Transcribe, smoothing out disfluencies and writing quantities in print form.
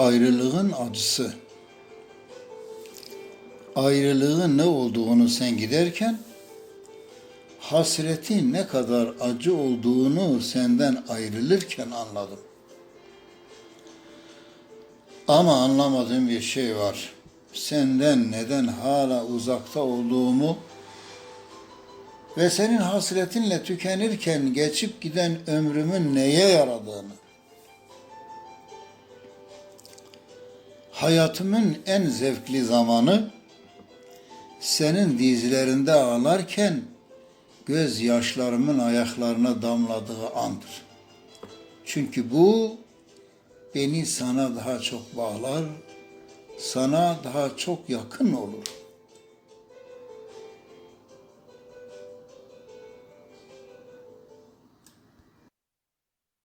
Ayrılığın acısı. Ayrılığın ne olduğunu sen giderken, hasretin ne kadar acı olduğunu senden ayrılırken anladım. Ama anlamadığım bir şey var. Senden neden hala uzakta olduğumu ve senin hasretinle tükenirken geçip giden ömrümün neye yaradığını. Hayatımın en zevkli zamanı senin dizlerinde ağlarken gözyaşlarımın ayaklarına damladığı andır. Çünkü bu beni sana daha çok bağlar, sana daha çok yakın olur.